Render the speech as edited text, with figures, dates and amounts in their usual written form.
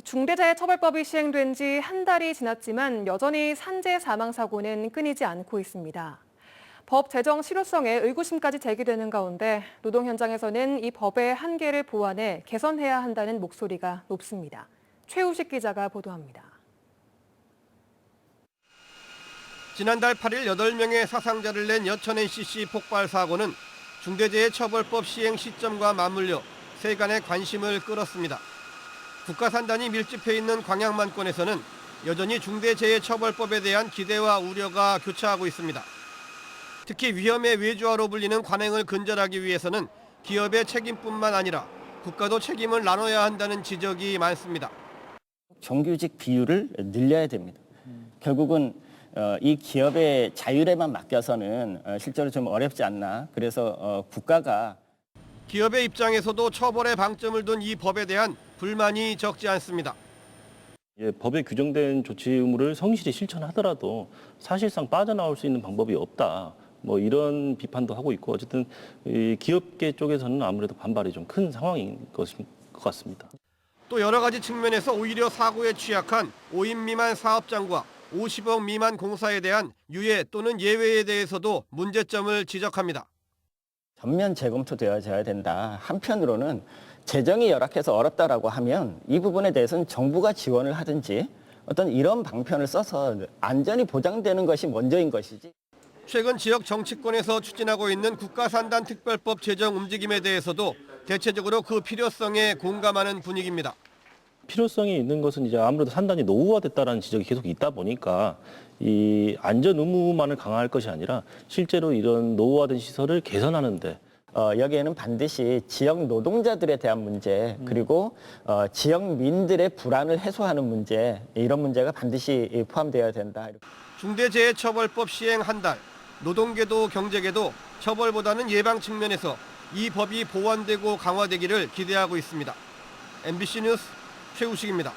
중대재해처벌법이 시행된 지 한 달이 지났지만 여전히 산재 사망 사고는 끊이지 않고 있습니다. 법 제정 실효성에 의구심까지 제기되는 가운데 노동 현장에서는 이 법의 한계를 보완해 개선해야 한다는 목소리가 높습니다. 최우식 기자가 보도합니다. 지난달 8일 8명의 사상자를 낸 여천 NCC 폭발 사고는 중대재해처벌법 시행 시점과 맞물려 세간의 관심을 끌었습니다. 국가산단이 밀집해 있는 광양만권에서는 여전히 중대재해처벌법에 대한 기대와 우려가 교차하고 있습니다. 특히 위험의 외주화로 불리는 관행을 근절하기 위해서는 기업의 책임뿐만 아니라 국가도 책임을 나눠야 한다는 지적이 많습니다. 정규직 비율을 늘려야 됩니다. 결국은 이 기업의 자율에만 맡겨서는 실제로 좀 어렵지 않나. 그래서 국가가 기업의 입장에서도 처벌에 방점을 둔 이 법에 대한 불만이 적지 않습니다. 법에 규정된 조치 의무를 성실히 실천하더라도 사실상 빠져나올 수 있는 방법이 없다. 이런 비판도 하고 있고 어쨌든 이 기업계 쪽에서는 아무래도 반발이 좀 큰 상황인 것 같습니다. 또 여러 가지 측면에서 오히려 사고에 취약한 5인 미만 사업장과 50억 미만 공사에 대한 유예 또는 예외에 대해서도 문제점을 지적합니다. 전면 재검토되어져야 된다. 한편으로는 재정이 열악해서 어렵다라고 하면 이 부분에 대해서는 정부가 지원을 하든지 어떤 이런 방편을 써서 안전이 보장되는 것이 먼저인 것이지. 최근 지역 정치권에서 추진하고 있는 국가산단 특별법 제정 움직임에 대해서도 대체적으로 그 필요성에 공감하는 분위기입니다. 필요성이 있는 것은 이제 아무래도 산단이 노후화됐다라는 지적이 계속 있다 보니까 이 안전 의무만을 강화할 것이 아니라 실제로 이런 노후화된 시설을 개선하는데 여기에는 반드시 지역 노동자들에 대한 문제 그리고 지역민들의 불안을 해소하는 문제 이런 문제가 반드시 포함되어야 된다. 중대재해처벌법 시행 한 달, 노동계도 경제계도 처벌보다는 예방 측면에서 이 법이 보완되고 강화되기를 기대하고 있습니다. MBC 뉴스 최우식입니다.